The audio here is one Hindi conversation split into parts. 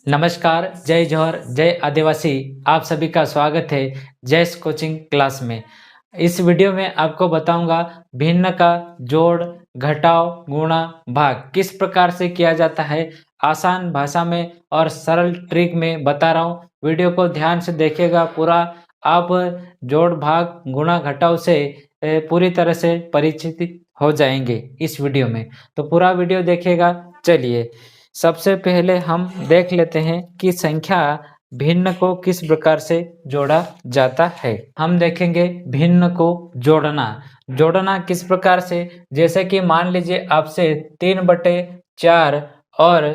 नमस्कार, जय जौहर, जय आदिवासी। आप सभी का स्वागत है जैस कोचिंग क्लास में। इस वीडियो में आपको बताऊंगा भिन्न का जोड़, घटाव, गुणा, भाग किस प्रकार से किया जाता है। आसान भाषा में और सरल ट्रिक में बता रहा हूँ। वीडियो को ध्यान से देखिएगा पूरा। आप जोड़, भाग, गुणा, घटाव से पूरी तरह से परिचित हो जाएंगे इस वीडियो में। तो पूरा वीडियो देखिएगा। चलिए सबसे पहले हम देख लेते हैं कि संख्या भिन्न को किस प्रकार से जोड़ा जाता है। हम देखेंगे भिन्न को जोड़ना किस प्रकार से। जैसे कि मान लीजिए आपसे 3/4 और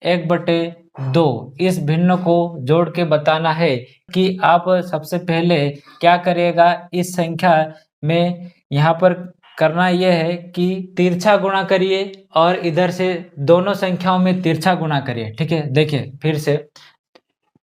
1/2 इस भिन्न को जोड़ के बताना है कि आप सबसे पहले क्या करिएगा। इस संख्या में यहाँ पर करना यह है कि तिरछा गुणा करिए और इधर से दोनों संख्याओं में तिरछा गुणा करिए। ठीक है, देखिए फिर से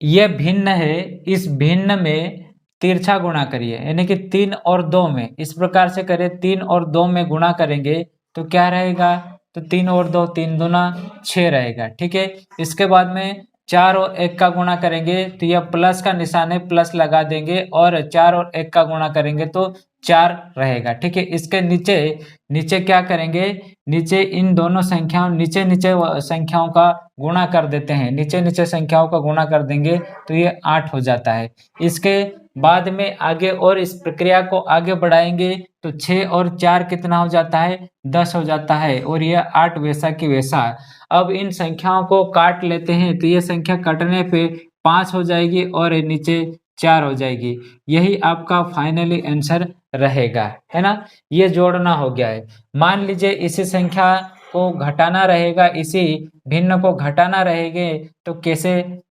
यह भिन्न है, इस भिन्न में तिरछा गुणा करिए, यानी कि 3 और 2 में इस प्रकार से करें। 3 और 2 में गुणा करेंगे तो क्या रहेगा, तो 3 और 2 3 दूना 6 रहेगा। ठीक है, इसके बाद में 4 और 1 का गुणा करेंगे तो यह प्लस का निशान है, प्लस लगा देंगे और 4 और 1 का गुणा करेंगे तो 4 रहेगा। ठीक है, इसके नीचे नीचे क्या करेंगे, नीचे इन दोनों संख्याओं नीचे नीचे संख्याओं का गुणा कर देते हैं। नीचे नीचे संख्याओं का गुणा कर देंगे तो ये 8 हो जाता है। इसके बाद में आगे और इस प्रक्रिया को आगे बढ़ाएंगे तो 6 और 4 कितना हो जाता है, 10 हो जाता है और यह 8 वैसा की वैसा। अब इन संख्याओं को काट लेते हैं तो ये संख्या कटने पे 5 हो जाएगी और नीचे 4 हो जाएगी। यही आपका फाइनली आंसर रहेगा, है ना। ये जोड़ना हो गया है। मान लीजिए इसी संख्या को घटाना रहेगा, इसी भिन्न को घटाना रहेंगे तो कैसे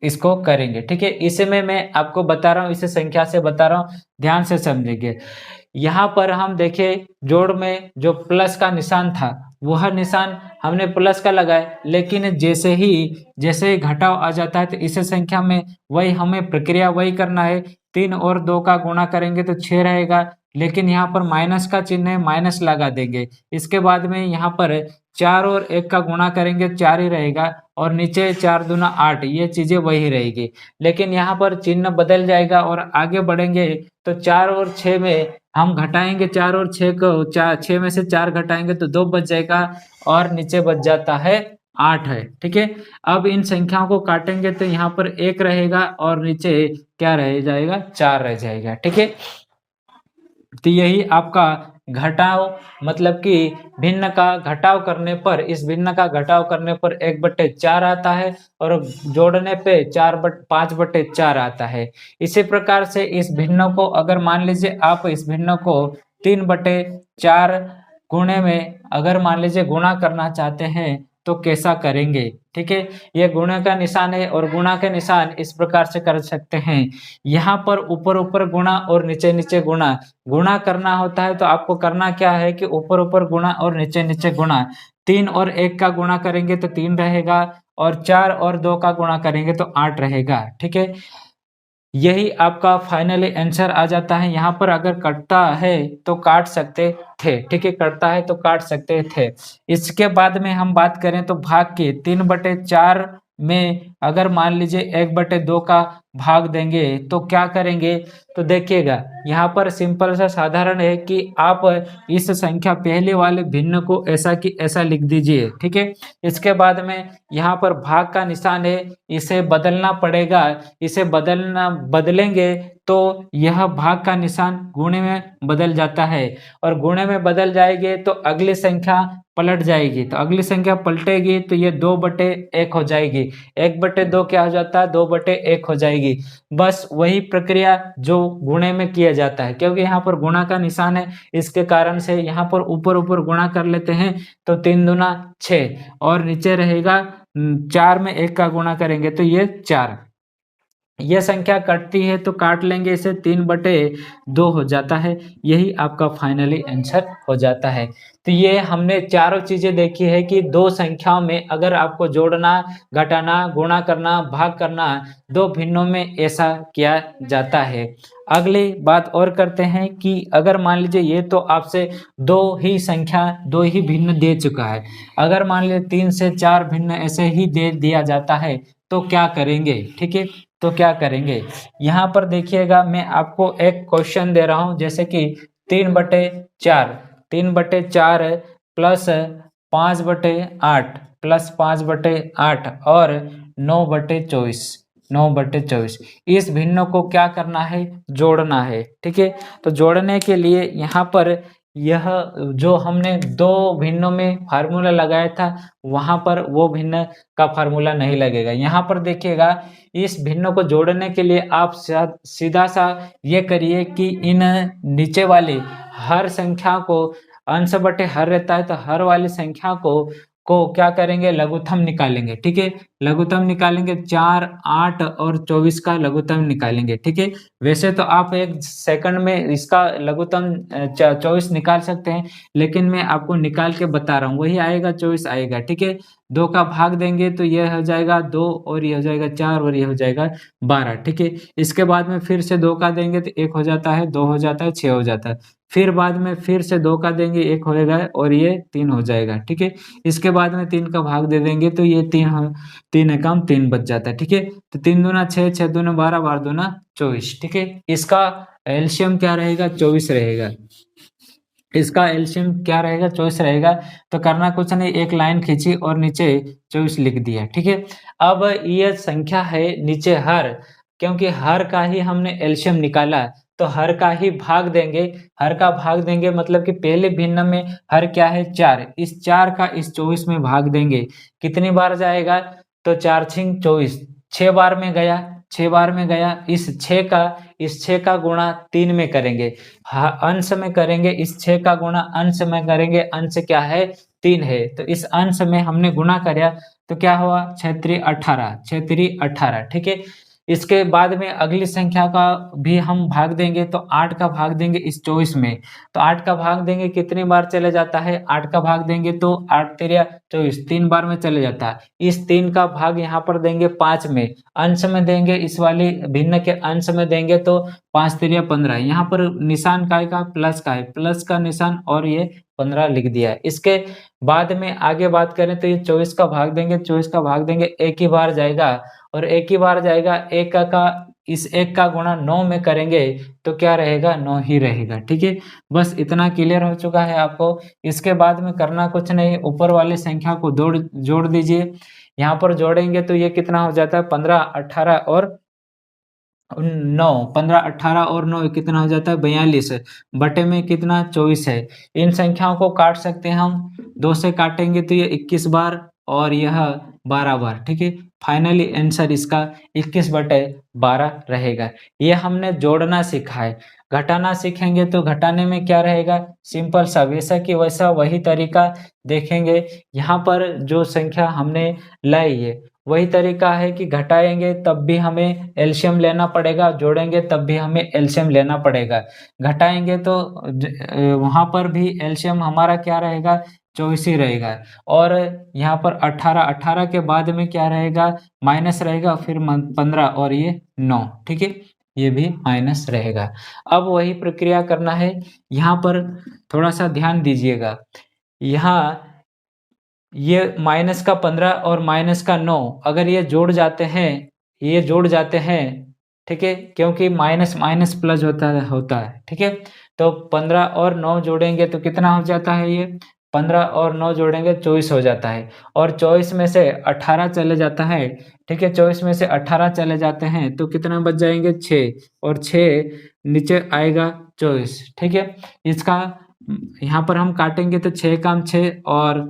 इसको करेंगे। ठीक है, इसमें मैं आपको बता रहा हूँ, इसे संख्या से बता रहा हूँ, ध्यान से समझेंगे। यहाँ पर हम देखें जोड़ में जो प्लस का निशान था वह निशान हमने प्लस का लगाया, लेकिन जैसे ही घटाव आ जाता है तो इस संख्या में वही हमें प्रक्रिया वही करना है। 3 और 2 का गुणा करेंगे तो 6 रहेगा, लेकिन यहाँ पर माइनस का चिन्ह है, माइनस लगा देंगे। इसके बाद में यहाँ पर 4 और 1 का गुणा करेंगे 4 ही रहेगा और नीचे 4 दूना 8, ये चीजें वही रहेगी। लेकिन यहाँ पर चिन्ह बदल जाएगा और आगे बढ़ेंगे तो 4 और 6 में हम घटाएंगे। 4 और 6 को 6 में से 4 घटाएंगे तो 2 बच जाएगा और नीचे बच जाता है 8 है। ठीक है, अब इन संख्याओं को काटेंगे तो यहाँ पर 1 रहेगा और नीचे क्या रह जाएगा, 4 रह जाएगा। ठीक है, तो यही आपका घटाव, मतलब कि भिन्न का घटाव करने पर, इस भिन्न का घटाव करने पर 1/4 आता है और जोड़ने पे 5/4 आता है। इसी प्रकार से इस भिन्न को अगर मान लीजिए आप इस भिन्न को 3/4 गुणे में अगर मान लीजिए गुणा करना चाहते हैं तो कैसा करेंगे। ठीक है, ये गुणा का निशान है और गुणा के निशान इस प्रकार से कर सकते हैं। यहाँ पर ऊपर ऊपर गुणा और नीचे नीचे गुणा। गुणा करना होता है तो आपको करना क्या है कि ऊपर ऊपर गुणा और नीचे नीचे गुणा। 3 और 1 का गुणा करेंगे तो 3 रहेगा और 4 और 2 का गुणा करेंगे तो 8 रहेगा। ठीक है, यही आपका फाइनली आंसर आ जाता है। यहाँ पर अगर कटता है तो काट सकते थे। ठीक है, कटता है तो काट सकते थे। इसके बाद में हम बात करें तो भाग की, 3/4 में अगर मान लीजिए 1/2 का भाग देंगे तो क्या करेंगे। तो देखिएगा यहाँ पर सिंपल सा साधारण है कि आप इस संख्या पहले वाले भिन्न को ऐसा की ऐसा लिख दीजिए। ठीक है, इसके बाद में यहाँ पर भाग का निशान है, इसे बदलना पड़ेगा। इसे बदलेंगे तो यह भाग का निशान गुणे में बदल जाता है और गुणे में बदल जाएगी तो अगली संख्या पलट जाएगी। तो अगली संख्या पलटेगी तो ये 2/1 हो जाएगी। 1/2 क्या हो जाता है, 2/1 हो जाएगी। बस वही प्रक्रिया जो गुणे में किया जाता है, क्योंकि यहाँ पर गुणा का निशान है, इसके कारण से यहाँ पर ऊपर ऊपर गुणा कर लेते हैं तो 3 दूना 6 और नीचे रहेगा 4 में 1 का गुणा करेंगे तो ये 4। ये संख्या कटती है तो काट लेंगे इसे, 3/2 हो जाता है। यही आपका फाइनली आंसर हो जाता है। तो ये हमने चारों चीजें देखी है कि दो संख्याओं में अगर आपको जोड़ना, घटाना, गुणा करना, भाग करना, दो भिन्नों में ऐसा किया जाता है। अगली बात और करते हैं कि अगर मान लीजिए ये तो आपसे दो ही भिन्न दे चुका है, अगर मान लीजिए 3 से 4 भिन्न ऐसे ही दे दिया जाता है तो क्या करेंगे? ठीक है, तो क्या करेंगे? यहाँ पर देखिएगा, मैं आपको एक क्वेश्चन दे रहा हूँ, जैसे कि 3/4, 3/4 प्लस 5/8 प्लस 5/8 और 9/24, 9/24, इस भिन्न को क्या करना है? जोड़ना है। ठीक है, तो जोड़ने के लिए यहाँ पर यह जो हमने दो भिन्नों में फार्मूला लगाया था, वहां पर वो भिन्न का फार्मूला नहीं लगेगा। यहाँ पर देखिएगा, इस भिन्न को जोड़ने के लिए आप सीधा सा ये करिए कि इन नीचे वाली हर संख्या को, अंश बटे हर रहता है, तो हर वाली संख्या को क्या करेंगे? लघुत्तम निकालेंगे। ठीक है, लघुत्तम निकालेंगे, 4, 8 और 24 का लघुत्तम निकालेंगे। ठीक है, वैसे तो आप एक सेकंड में इसका लघुत्तम 24 निकाल सकते हैं, लेकिन मैं आपको निकाल के बता रहा हूँ, वही आएगा, 24 आएगा। ठीक है, 2 का भाग देंगे तो ये हो जाएगा 2 और ये हो जाएगा 4 और ये हो जाएगा 12। ठीक है, इसके बाद में फिर से 2 का देंगे तो 1 हो जाता है, 2 हो जाता है, 6 हो जाता है। फिर बाद में फिर से 2 का देंगे, 1 होएगा और ये 3 हो जाएगा। ठीक है, इसके बाद में 3 का भाग दे देंगे तो ये 3 एकम 3 बच जाता है। ठीक है, तो 3 दूना 6, 6 दूना 12, 12 दूना 24। ठीक है, इसका एलसीएम क्या रहेगा? 24 रहेगा। इसका एलसीएम क्या रहेगा? 24 रहेगा। तो करना कुछ नहीं, एक लाइन खींची और नीचे 24 लिख दिया। ठीक है, अब ये संख्या है नीचे हर, क्योंकि हर का ही हमने एलसीएम निकाला, तो हर का ही भाग देंगे। हर का भाग देंगे मतलब कि पहले भिन्न में हर क्या है? 4, इस 4 का इस 24 में भाग देंगे। कितनी बार जाएगा? तो 4 छिंग 24, 6 बार में गया, 6 बार में गया। इस 6 का गुणा 3 में करेंगे, अंश में करेंगे, इस 6 का गुणा अंश में करेंगे, अंश क्या है? 3 है, तो इस अंश में हमने गुणा कराया तो क्या हुआ? 6 18, 6 18। ठीक है, इसके बाद में अगली संख्या का भी हम भाग देंगे, तो 8 का भाग देंगे इस 24 में, तो 8 का भाग देंगे, कितनी बार चले जाता है? 8 का भाग देंगे तो 8 तेरिया 24, 3 बार में चले जाता है। इस 3 का भाग यहाँ पर देंगे 5 में, अंश में देंगे, इस वाली भिन्न के अंश में देंगे तो 5 तेरिया 15। यहाँ पर निशान काय का? प्लस का है, प्लस का निशान, और ये 15 लिख दिया है। इसके बाद में आगे बात करें तो ये 24 का भाग देंगे, 24 का भाग देंगे, एक ही बार जाएगा, और एक ही बार जाएगा, एक का इस एक का गुणा 9 में करेंगे तो क्या रहेगा? 9 ही रहेगा। ठीक है, बस इतना क्लियर हो चुका है आपको। इसके बाद में करना कुछ नहीं, ऊपर वाली संख्या को जोड़ दीजिए। यहाँ पर जोड़ेंगे तो ये कितना हो जाता है? 15, 18 और 9, 15, 18 और 9 कितना हो जाता है? 42 बटे में कितना? 24 है। इन संख्याओं को काट सकते हैं हम, 2 से काटेंगे तो ये 21 बार और यह 12 बार। ठीक है, फाइनली आंसर इसका 21/12 रहेगा। ये हमने जोड़ना सीखा है। घटाना सीखेंगे तो घटाने में क्या रहेगा? सिंपल सा, वैसा की वैसा वही तरीका देखेंगे। यहाँ पर जो संख्या हमने लाई है वही तरीका है कि घटाएंगे तब भी हमें एलसीएम लेना पड़ेगा, जोड़ेंगे तब भी हमें एलसीएम लेना पड़ेगा। घटाएंगे तो वहां पर भी एलसीएम हमारा क्या रहेगा? 24 ही रहेगा। और यहाँ पर 18, 18 के बाद में क्या रहेगा? माइनस रहेगा, फिर 15 और ये 9। ठीक है, ये भी माइनस रहेगा। अब वही प्रक्रिया करना है। यहाँ पर थोड़ा सा ध्यान दीजिएगा, यहाँ ये माइनस का 15 और माइनस का 9 अगर ये जोड़ जाते हैं, ये जोड़ जाते हैं, ठीक है, क्योंकि माइनस माइनस प्लस होता है। ठीक है, तो 15 और 9 जोड़ेंगे तो कितना हो जाता है? ये 15 और 9 जोड़ेंगे 24 हो जाता है, और 24 में से 18 चले जाता है। ठीक है, 24 में से 18 चले जाते हैं तो कितना बच जाएंगे? 6, और 6 नीचे आएगा 24। ठीक है, इसका यहाँ पर हम काटेंगे तो 6 काम 6 और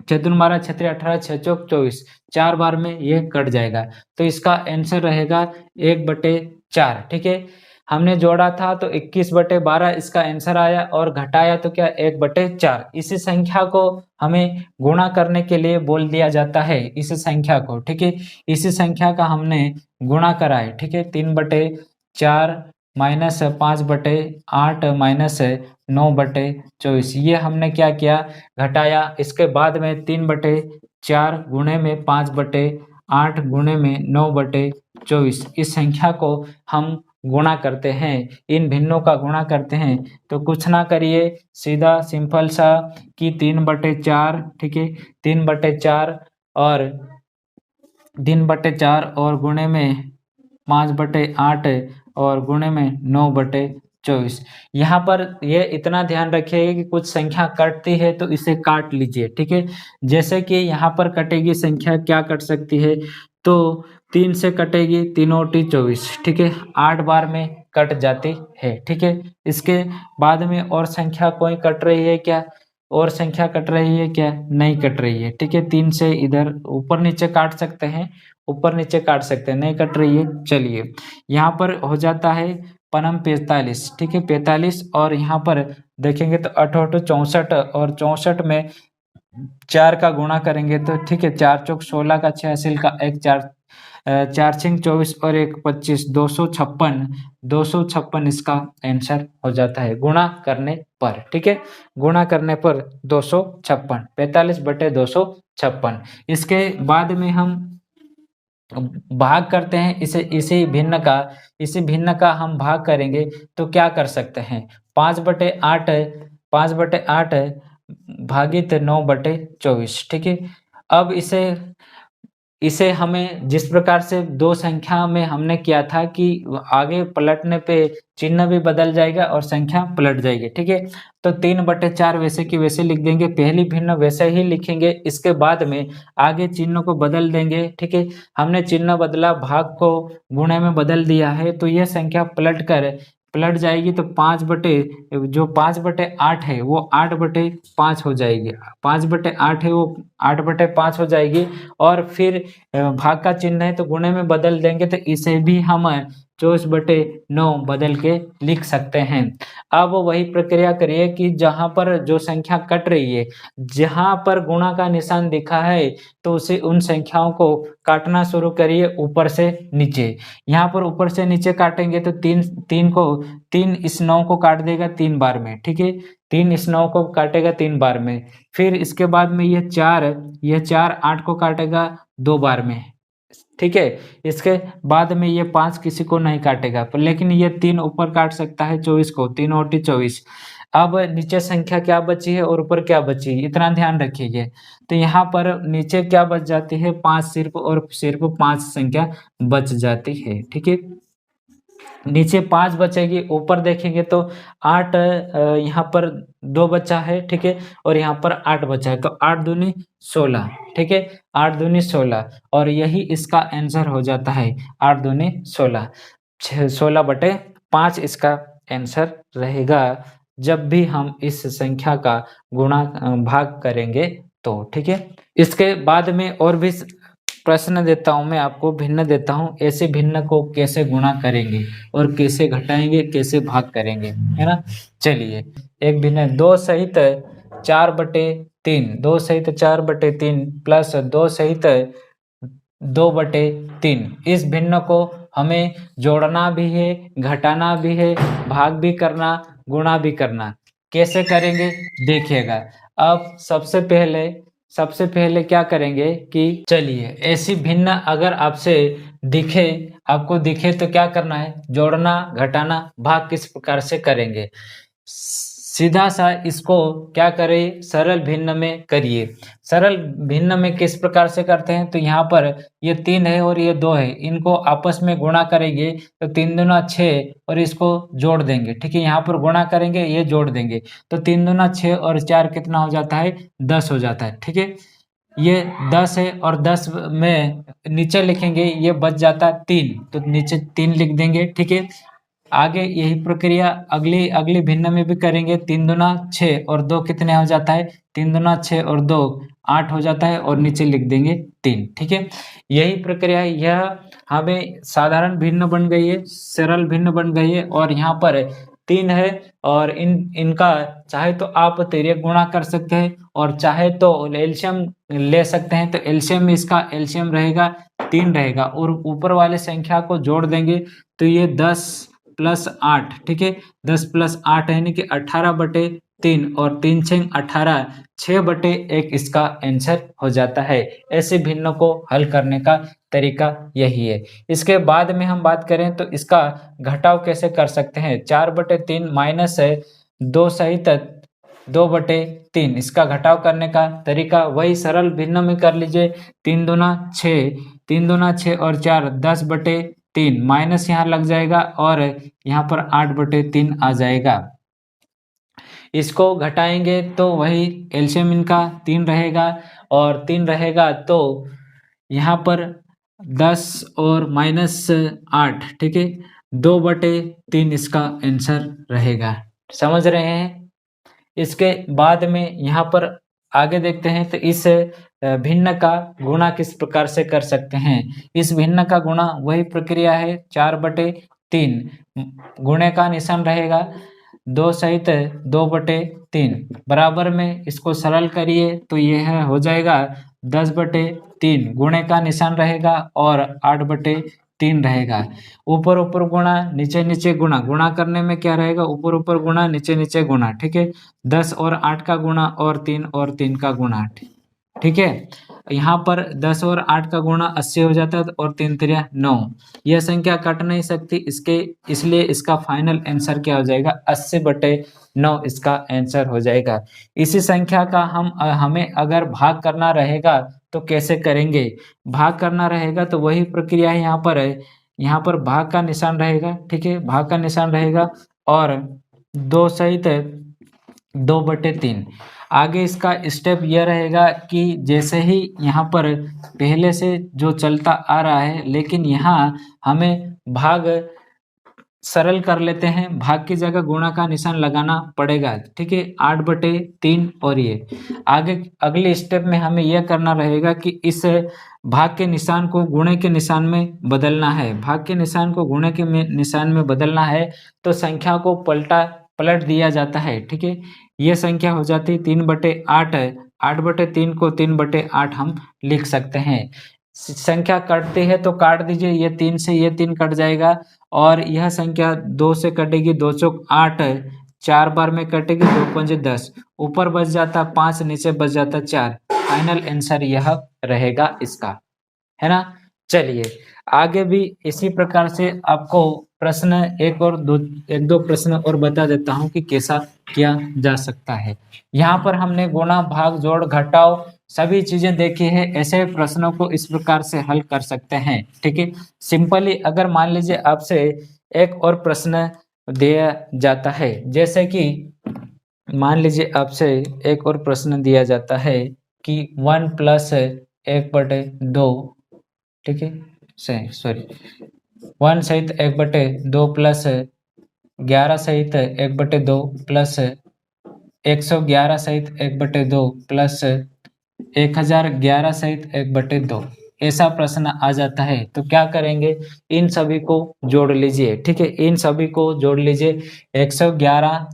6 दूनी 12, 6 तिया 18, 6 चौक 24, 4 बार में ये कट जाएगा। तो इसका आंसर रहेगा 1/4। ठीक है, हमने जोड़ा था तो 21/12 इसका आंसर आया, और घटाया तो क्या 1/4। इसी संख्या को हमें गुणा करने के लिए बोल दिया जाता है, इस संख्या को, ठीक है। इसी संख्या का हमने गुणा करा है, ठीक है। 3/4 माइनस 5/8 माइनस 9/24, ये हमने क्या किया, घटाया। इसके बाद में 3/4 गुणे में 5/8 गुणे में 9/24, इस संख्या को हम गुणा करते हैं, इन भिन्नों का गुणा करते हैं। तो कुछ ना करिए, सीधा सिंपल सा कि 3/4, ठीक है, 3/4 और 3/4 और गुणे में 5/8 और गुणे में 9/24। यहाँ पर ये इतना ध्यान रखिए कि कुछ संख्या कटती है तो इसे काट लीजिए, ठीक है। जैसे कि यहाँ पर कटेगी संख्या, क्या कट सकती है, तो 3 से कटेगी, 3×3 = 24, ठीक है, 8 बार में कट जाती है, ठीक है। इसके बाद में और संख्या कोई कट रही है क्या, और संख्या कट रही है क्या, नहीं कट रही है, ठीक है। 3 से इधर ऊपर नीचे काट सकते हैं, ऊपर नीचे काट सकते हैं, नहीं कट रही है। चलिए, यहाँ पर हो जाता है पनम 45, ठीक है, 45, और यहाँ पर देखेंगे तो 8×8 = 64, और 64 में 4 का गुणा करेंगे तो, ठीक है, 4 चौक 16 का 6 हासिल का 1 4 4 छिंग 24 और 1 25, 256 इसका आंसर हो जाता है गुणा करने पर, ठीक है। गुणा करने पर 256, 45/256। इसके बाद में हम भाग करते हैं, इसी भिन्न का हम भाग करेंगे तो क्या कर सकते हैं, 5/8, 5/8 भागित 9/24, ठीक है। अब इसे हमें जिस प्रकार से दो संख्या में हमने किया था कि आगे पलटने पे चिन्ह भी बदल जाएगा और संख्या पलट जाएगी, ठीक है। तो 3/4 वैसे की वैसे लिख देंगे, पहली भिन्न वैसे ही लिखेंगे, इसके बाद में आगे चिन्ह को बदल देंगे, ठीक है। हमने चिन्ह बदला, भाग को गुणे में बदल दिया है, तो यह संख्या पलट जाएगी, तो 5/8 है वो 8/5 हो जाएगी, 5/8 है वो 8/5 हो जाएगी। और फिर भाग का चिन्ह है तो गुणे में बदल देंगे, तो इसे भी हम 24/9 बदल के लिख सकते हैं। अब वही प्रक्रिया करिए कि जहां पर जो संख्या कट रही है, जहां पर गुणा का निशान दिखा है, तो उसे उन संख्याओं को काटना शुरू करिए ऊपर से नीचे। यहाँ पर ऊपर से नीचे काटेंगे तो 3 इस 9 को काट देगा 3 बार में, ठीक है, 3 इस 9 को काटेगा 3 बार में। फिर इसके बाद में यह 4 8 को काटेगा 2 बार में, ठीक है। इसके बाद में ये 5 किसी को नहीं काटेगा, पर लेकिन ये 3 ऊपर काट सकता है 24 को, 3×24। अब नीचे संख्या क्या बची है और ऊपर क्या बची है, इतना ध्यान रखिए। तो यहाँ पर नीचे क्या बच जाती है, 5 सिर्फ, और सिर्फ 5 संख्या बच जाती है, ठीक है। नीचे 5 बचेगी, ऊपर देखेंगे तो 8, यहाँ पर 2 बचा है, ठीक है, और यहाँ पर 8 बचा है, तो 8 दूनी 16, ठीक है, 8 दूनी 16, और यही इसका आंसर हो जाता है, 8 दूनी 16, 16/5 इसका आंसर रहेगा, जब भी हम इस संख्या का गुणा भाग करेंगे तो, ठीक है। इसके बाद में और भी प्रश्न देता हूं मैं आपको, भिन्न देता हूं, ऐसे भिन्न को कैसे गुणा करेंगे और कैसे घटाएंगे, कैसे भाग करेंगे, है ना। चलिए, एक भिन्न 2 सहित 4/3, 2 सहित 4/3 प्लस 2 सहित 2/3, इस भिन्न को हमें जोड़ना भी है, घटाना भी है, भाग भी करना, गुणा भी करना। कैसे करेंगे देखिएगा। अब सबसे पहले क्या करेंगे कि चलिए, ऐसी भिन्न अगर आपको दिखे तो क्या करना है, जोड़ना, घटाना, भाग किस प्रकार से करेंगे। सीधा सा इसको क्या करें, सरल भिन्न में करिए। सरल भिन्न में किस प्रकार से करते हैं, तो यहाँ पर ये 3 है और ये 2 है, इनको आपस में गुणा करेंगे तो 3 दूना 6, और इसको जोड़ देंगे, ठीक है। यहाँ पर गुणा करेंगे, ये जोड़ देंगे, तो 3 दूना 6 और 4 कितना हो जाता है, 10 हो जाता है, ठीक है। ये 10 है और 10 में नीचे लिखेंगे, ये बच जाता है 3, तो नीचे 3 लिख देंगे, ठीक है। आगे यही प्रक्रिया अगली अगली भिन्न में भी करेंगे। 3 दूना 6 और 2 कितने हो जाता है? 3 दूना 6 और 2 8 हो जाता है और नीचे लिख देंगे 3। ठीक है, यही प्रक्रिया है। यह हमें साधारण भिन्न बन गई है, सरल भिन्न बन गई है और यहाँ पर 3 है और इनका चाहे तो आप तिर्यक गुणा कर सकते हैं और चाहे तो एलसीएम ले सकते हैं। तो एलसीएम में इसका एलसीएम रहेगा 3 रहेगा और ऊपर वाले संख्या को जोड़ देंगे तो ये 10 प्लस 8, ठीक है, 10 प्लस 8 यानी कि 18/3 और 3 6 18, 6/1 इसका आंसर हो जाता है। ऐसे भिन्न को हल करने का तरीका यही है। इसके बाद में हम बात करें तो इसका घटाव कैसे कर सकते हैं? 4/3 माइनस 2 सहित 2/3 इसका घटाव करने का तरीका वही सरल भिन्न में कर लीजिए। 3 दूना 6, 3 दूना 6 और 4 10/3 माइनस यहाँ लग जाएगा और यहाँ पर 8/3 आ जाएगा। इसको घटाएंगे तो वही एलसीएम इनका 3 रहेगा और 3 रहेगा तो यहाँ पर 10 और माइनस 8, ठीक है, 2/3 इसका आंसर रहेगा। समझ रहे हैं? इसके बाद में यहाँ पर आगे देखते हैं तो इस भिन्न का गुणा किस प्रकार से कर सकते हैं। इस भिन्न का गुणा वही प्रक्रिया है, 4/3 गुणे का निशान रहेगा 2 सहित 2/3 बराबर में इसको सरल करिए तो यह हो जाएगा 10/3 गुणे का निशान रहेगा और 8/3 रहेगा। ऊपर ऊपर गुणा नीचे नीचे गुणा, गुणा करने में क्या रहेगा? ऊपर ऊपर गुणा नीचे नीचे गुणा, ठीक है, 10 और 8 का गुणा और 3 का गुणा, ठीक है। यहाँ पर 10 और 8 का गुणा 80 हो जाता है और 3 3 9, यह संख्या कट नहीं सकती, इसलिए इसका फाइनल आंसर क्या हो जाएगा? 80/9 इसका आंसर हो जाएगा। इसी संख्या का हमें अगर भाग करना रहेगा तो कैसे करेंगे? भाग करना रहेगा तो वही प्रक्रिया है, यहाँ पर भाग का निशान रहेगा, ठीक है, भाग का निशान रहेगा और 2 सहित 2/3। आगे इसका स्टेप यह रहेगा कि जैसे ही यहाँ पर पहले से जो चलता आ रहा है, लेकिन यहाँ हमें भाग सरल कर लेते हैं, भाग की जगह गुणा का निशान लगाना पड़ेगा, ठीक है, 8/3 और ये आगे अगले स्टेप में हमें यह करना रहेगा कि इस भाग के निशान को गुणे के निशान में बदलना है। भाग के निशान को गुणे के निशान में बदलना है तो संख्या को पलट दिया जाता है, ठीक है। यह संख्या हो जाती है 3/8, 8/3 को 3/8 हम लिख सकते हैं। संख्या कटती है तो काट दीजिए, ये 3 से ये 3 कट जाएगा और यह संख्या 2 से कटेगी, 2 चौक 8, 4 बार में कटेगी, 2 पंजे 10, ऊपर बच जाता 5, नीचे बच जाता 4। फाइनल आंसर यह रहेगा इसका, है ना। चलिए आगे भी इसी प्रकार से आपको प्रश्न एक दो प्रश्न और बता देता हूं कि कैसा किया जा सकता है। यहाँ पर हमने गुणा भाग जोड़ घटाव सभी चीजें देखी है। ऐसे प्रश्नों को इस प्रकार से हल कर सकते हैं, ठीक है। सिंपली अगर मान लीजिए आपसे एक और प्रश्न दिया जाता है, जैसे कि मान लीजिए आपसे एक और प्रश्न दिया जाता है कि 1 + 1/2, ठीक है, सॉरी 1 सहित 1/2 प्लस 11 सहित 1/2 प्लस 111 सहित 1/2 प्लस 1011 सहित 1/2, ऐसा प्रश्न आ जाता है तो क्या करेंगे? इन सभी को जोड़ लीजिए, ठीक है, इन सभी को जोड़ लीजिए। 1011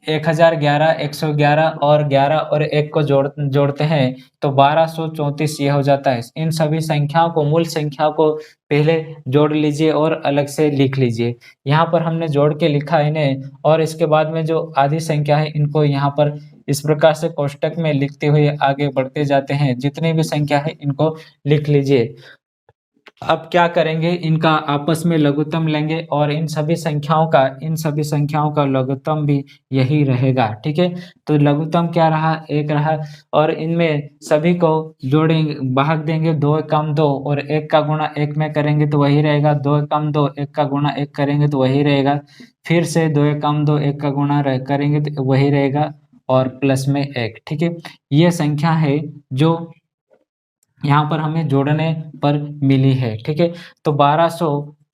111 और 11 और 1 को जोड़ते हैं तो 1234 ये हो जाता है। इन सभी संख्याओं को, मूल संख्या को पहले जोड़ लीजिए और अलग से लिख लीजिए। यहाँ पर हमने जोड़ के लिखा है इन्हें और इसके बाद में जो आधी संख्या है इनको यहाँ पर इस प्रकार से कोष्टक में लिखते हुए आगे बढ़ते जाते हैं। जितनी भी संख्या है इनको लिख लीजिए। अब क्या करेंगे? इनका आपस में लघुत्तम लेंगे और इन सभी संख्याओं का लघुत्तम भी यही रहेगा, ठीक है। तो लघुत्तम क्या रहा? 1 रहा और इनमें सभी को जोड़ेंगे, भाग देंगे, 2 कम 2 और 1 का गुणा 1 में करेंगे तो वही रहेगा। 2 कम 2, 1 का गुणा 1 करेंगे तो वही रहेगा। फिर से 2 कम 2, 1 का गुणा करेंगे तो वही रहेगा और प्लस में 1, ठीक है। ये संख्या है जो यहाँ पर हमें जोड़ने पर मिली है, ठीक है। तो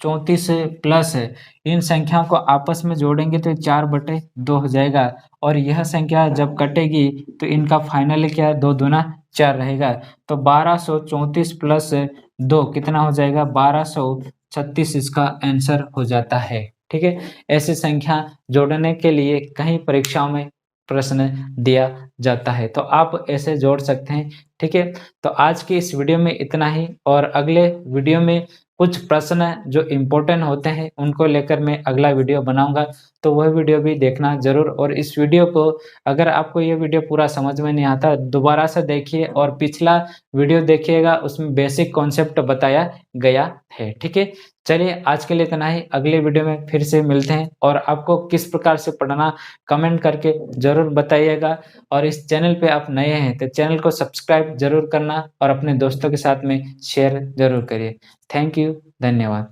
34 प्लस है, इन संख्याओं को आपस में जोड़ेंगे तो 4/2 हो जाएगा और यह संख्या जब कटेगी तो इनका फाइनली क्या है, 2 दूना 4 रहेगा। तो 1234 प्लस 2 कितना हो जाएगा, 1236 इसका आंसर हो जाता है। ठीक है, ऐसी संख्या जोड़ने के लिए कई परीक्षाओं में प्रश्न दिया जाता है, तो आप ऐसे जोड़ सकते हैं। ठीक है, तो आज की इस वीडियो में इतना ही और अगले वीडियो में कुछ प्रश्न जो इम्पोर्टेंट होते हैं उनको लेकर मैं अगला वीडियो बनाऊंगा, तो वह वीडियो भी देखना जरूर। और इस वीडियो को, अगर आपको यह वीडियो पूरा समझ में नहीं आता, दोबारा से देखिए और पिछला वीडियो देखिएगा, उसमें बेसिक कॉन्सेप्ट बताया गया है। ठीक है, चलिए आज के लिए इतना ही, अगले वीडियो में फिर से मिलते हैं। और आपको किस प्रकार से पढ़ना कमेंट करके जरूर बताइएगा। और इस चैनल पे आप नए हैं तो चैनल को सब्सक्राइब जरूर करना और अपने दोस्तों के साथ में शेयर जरूर करिए। थैंक यू, धन्यवाद।